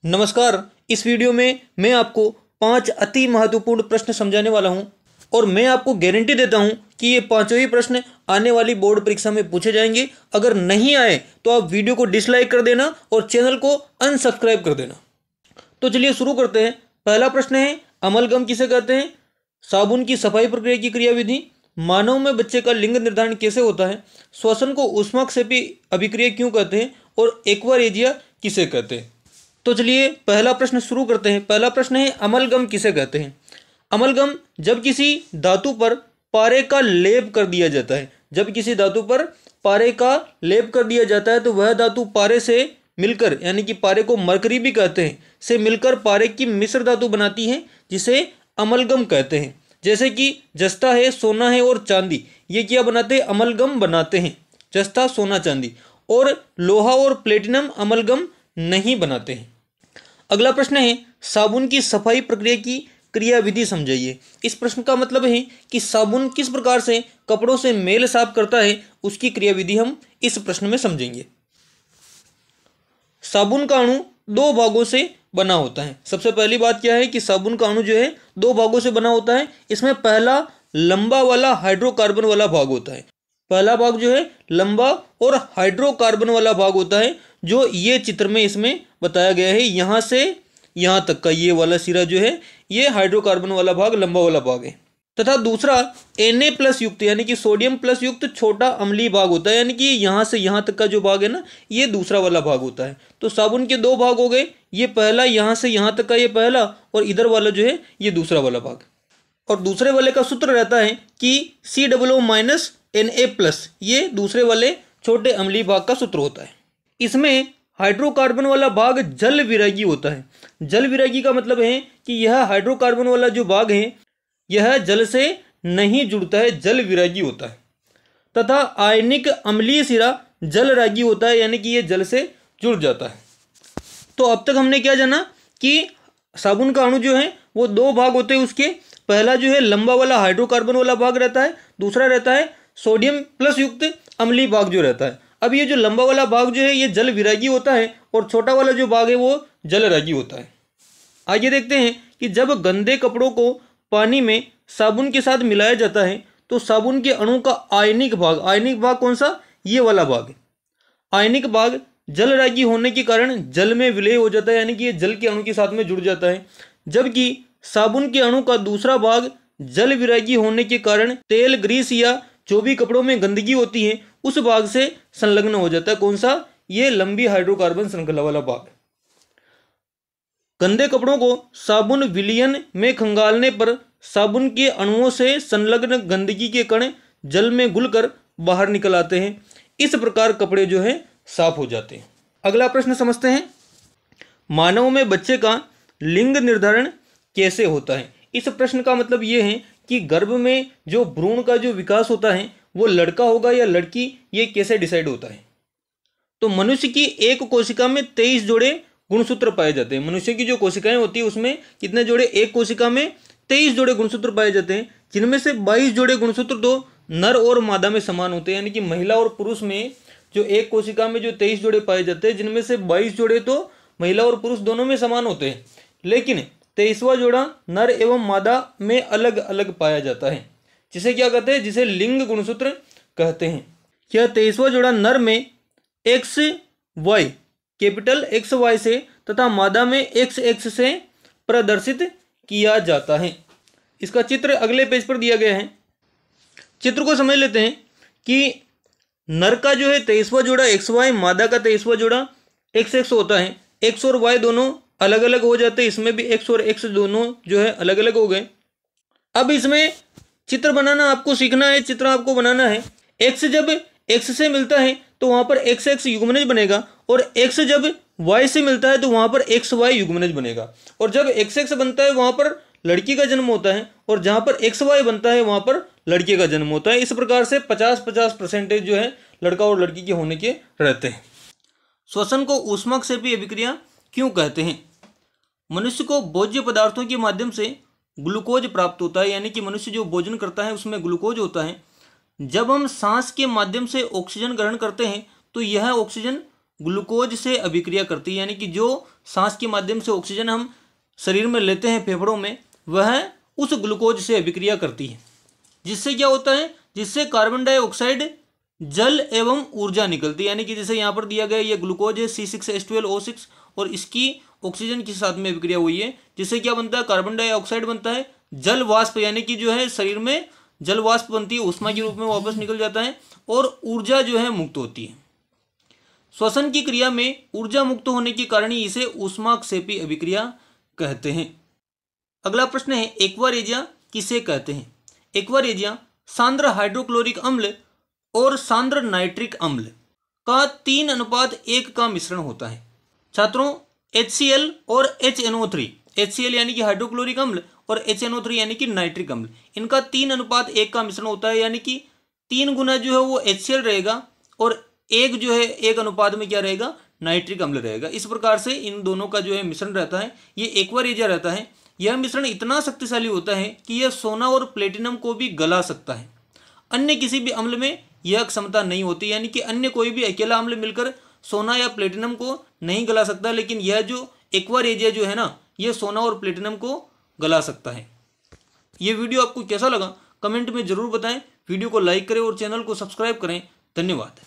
नमस्कार। इस वीडियो में मैं आपको 5 अति महत्वपूर्ण प्रश्न समझाने वाला हूं और मैं आपको गारंटी देता हूं कि ये पांचों ही प्रश्न आने वाली बोर्ड परीक्षा में पूछे जाएंगे। अगर नहीं आए तो आप वीडियो को डिसलाइक कर देना और चैनल को अनसब्सक्राइब कर देना। तो चलिए शुरू करते हैं। पहला प्रश्न है, अमलगम किसे कहते हैं? साबुन की सफाई प्रक्रिया की क्रियाविधि। मानव में बच्चे का लिंग निर्धारण कैसे होता है? श्वसन को ऊष्माक्षेपी अभिक्रिया क्यों कहते हैं? और एक्वारेजिया किसे कहते हैं? तो चलिए पहला प्रश्न शुरू करते हैं। पहला प्रश्न है, अमलगम किसे कहते हैं? अमलगम जब किसी धातु पर पारे का लेप कर दिया जाता है। जब किसी धातु पर पारे का लेप कर दिया जाता है तो वह धातु पारे से मिलकर, यानी कि पारे को मरकरी भी कहते हैं, से मिलकर पारे की मिश्र धातु बनाती है, जिसे अमलगम कहते हैं। जैसे कि जस्ता है, सोना है और चांदी, ये क्या बनाते हैं? अमलगम बनाते हैं। जस्ता, सोना, चांदी। और लोहा और प्लेटिनम अमलगम नहीं बनाते हैं। अगला प्रश्न है, साबुन की सफाई प्रक्रिया की क्रियाविधि समझाइए। इस प्रश्न का मतलब है कि साबुन किस प्रकार से कपड़ों से मेल साफ करता है, उसकी क्रियाविधि हम इस प्रश्न में समझेंगे। साबुन का अणु दो भागों से बना होता है। सबसे पहली बात क्या है कि साबुन का अणु जो है दो भागों से बना होता है। इसमें पहला लंबा वाला हाइड्रोकार्बन वाला भाग होता है। पहला भाग जो है लंबा और हाइड्रोकार्बन वाला भाग होता है, जो ये चित्र में इसमें बताया गया है। यहाँ से यहाँ तक का ये वाला सिरा जो है ये हाइड्रोकार्बन वाला भाग, लंबा वाला भाग है। तथा दूसरा Na+ युक्त, यानी कि सोडियम प्लस युक्त छोटा अम्लीय भाग होता है, यानी कि यहाँ से यहाँ तक का जो भाग है ना, ये दूसरा वाला भाग होता है। तो साबुन के दो भाग हो गए, ये पहला यहाँ से यहाँ तक का ये पहला, और इधर वाला जो है ये दूसरा वाला भाग। और दूसरे वाले का सूत्र रहता है कि COO- Na+, ये दूसरे वाले छोटे अम्लीय भाग का सूत्र होता है। इसमें हाइड्रोकार्बन वाला भाग जल विरागी होता है। जल विरागी का मतलब है कि यह हाइड्रोकार्बन वाला जो भाग है यह जल से नहीं जुड़ता है, जल विरागी होता है। तथा आयनिक अम्लीय सिरा जल रागी होता है, यानी कि यह जल से जुड़ जाता है। तो अब तक हमने क्या जाना कि साबुन का अणु जो है वो दो भाग होते हैं। उसके पहला जो है लंबा वाला हाइड्रोकार्बन वाला भाग रहता है, दूसरा रहता है सोडियम प्लस युक्त अम्लीय भाग जो रहता है। अब ये जो लंबा वाला भाग जो है ये जल विरागी होता है और छोटा वाला जो भाग है वो जल रागी होता है। आगे देखते हैं कि जब गंदे कपड़ों को पानी में साबुन के साथ मिलाया जाता है तो साबुन के अणु का आयनिक भाग कौन सा? ये वाला भाग। आयनिक भाग जल रागी होने के कारण जल में विलय हो जाता है, यानी कि ये जल के अणु के साथ में जुड़ जाता है। जबकि साबुन के अणु का दूसरा भाग जल विरागी होने के कारण तेल, ग्रीस या जो भी कपड़ों में गंदगी होती है उस भाग से संलग्न हो जाता है। कौन सा? ये लंबी हाइड्रोकार्बन श्रृंखला वाला भाग। गंदे कपड़ों को साबुन विलयन में खंगालने पर साबुन के अणुओं से संलग्न गंदगी के कण जल में घुलकर बाहर निकल आते हैं। इस प्रकार कपड़े जो है साफ हो जाते हैं। अगला प्रश्न समझते हैं, मानव में बच्चे का लिंग निर्धारण कैसे होता है? इस प्रश्न का मतलब ये है कि गर्भ में जो भ्रूण का जो विकास होता है वो लड़का होगा या लड़की, ये कैसे डिसाइड होता है? तो मनुष्य की एक कोशिका में 23 जोड़े गुणसूत्र पाए जाते हैं। मनुष्य की जो कोशिकाएं होती है उसमें कितने जोड़े? एक कोशिका में 23 जोड़े गुणसूत्र पाए जाते हैं, जिनमें से 22 जोड़े गुणसूत्र तो नर और मादा में समान होते हैं, यानी कि महिला और पुरुष में जो एक कोशिका में जो 23 जोड़े पाए जाते हैं, जिनमें से 22 जोड़े तो महिला और पुरुष दोनों में समान होते हैं, लेकिन 23वां जोड़ा नर एवं मादा में अलग अलग पाया जाता है, जिसे क्या कहते हैं? जिसे लिंग गुणसूत्र कहते हैं। यह 23वां जोड़ा नर में XY, कैपिटल XY से तथा मादा में XX से प्रदर्शित किया जाता है। इसका चित्र अगले पेज पर दिया गया है। चित्र को समझ लेते हैं कि नर का जो है 23वां जोड़ा XY, मादा का 23वां जोड़ा XX होता है। X और Y दोनों अलग अलग हो जाते हैं, इसमें भी X और X दोनों जो है अलग अलग हो गए। अब इसमें चित्र बनाना आपको सीखना है, चित्र आपको बनाना है। X जब X से मिलता है तो वहां पर XX युग्मनज बनेगा, और X जब Y से मिलता है तो वहां पर XY युग्मनज बनेगा। और जब XX बनता है वहां पर लड़की का जन्म होता है, और जहां पर XY बनता है वहां पर लड़के का जन्म होता है। इस प्रकार से 50-50% जो है लड़का और लड़की के होने के रहते हैं। श्वसन को ऊष्माक्षेपी अभिक्रिया क्यों कहते हैं? मनुष्य को भोज्य पदार्थों के माध्यम से ग्लूकोज प्राप्त होता है, यानी कि मनुष्य जो भोजन करता है उसमें ग्लूकोज होता है। जब हम सांस के माध्यम से ऑक्सीजन ग्रहण करते हैं तो यह ऑक्सीजन ग्लूकोज से अभिक्रिया करती है, यानी कि जो सांस के माध्यम से ऑक्सीजन हम शरीर में लेते हैं फेफड़ों में, वह उस ग्लूकोज से अभिक्रिया करती है। जिससे क्या होता है, जिससे कार्बन डाइऑक्साइड, जल एवं ऊर्जा निकलती है। यानी कि जैसे यहाँ पर दिया गया ये ग्लूकोज है C6H12O6 और इसकी ऑक्सीजन के साथ में अभिक्रिया हुई है, जिससे क्या बनता है, कार्बन डाइऑक्साइड बनता है, जल वाष्प यानी कि जो है शरीर में जल वाष्प बनती है, ऊष्मा के रूप में वापस निकल जाता है और ऊर्जा जो है मुक्त होती है। श्वसन की क्रिया में ऊर्जा मुक्त होने के कारण ही इसे ऊष्माक्षेपी अभिक्रिया कहते हैं। अगला प्रश्न है, एक्वारेजिया किसे कहते हैं? एक्वारेजिया सांद्र हाइड्रोक्लोरिक अम्ल और सांद्र नाइट्रिक अम्ल का 3:1 का मिश्रण होता है। छात्रों, HCl और HNO3, HCl यानी कि हाइड्रोक्लोरिक अम्ल और HNO3 यानी कि नाइट्रिक अम्ल, इनका 3:1 का मिश्रण होता है। यानी कि 3 गुना जो है वो HCl रहेगा और 1 जो है 1 अनुपात में क्या रहेगा, नाइट्रिक अम्ल रहेगा। इस प्रकार से इन दोनों का जो है मिश्रण रहता है, ये एक्वारेजिया रहता है। यह मिश्रण इतना शक्तिशाली होता है कि यह सोना और प्लेटिनम को भी गला सकता है। अन्य किसी भी अम्ल में यह क्षमता नहीं होती, यानी कि अन्य कोई भी अकेला अम्ल मिलकर सोना या प्लेटिनम को नहीं गला सकता, लेकिन यह जो एक्वारेजिया जो है ना, यह सोना और प्लेटिनम को गला सकता है। यह वीडियो आपको कैसा लगा कमेंट में जरूर बताएं। वीडियो को लाइक करें और चैनल को सब्सक्राइब करें। धन्यवाद।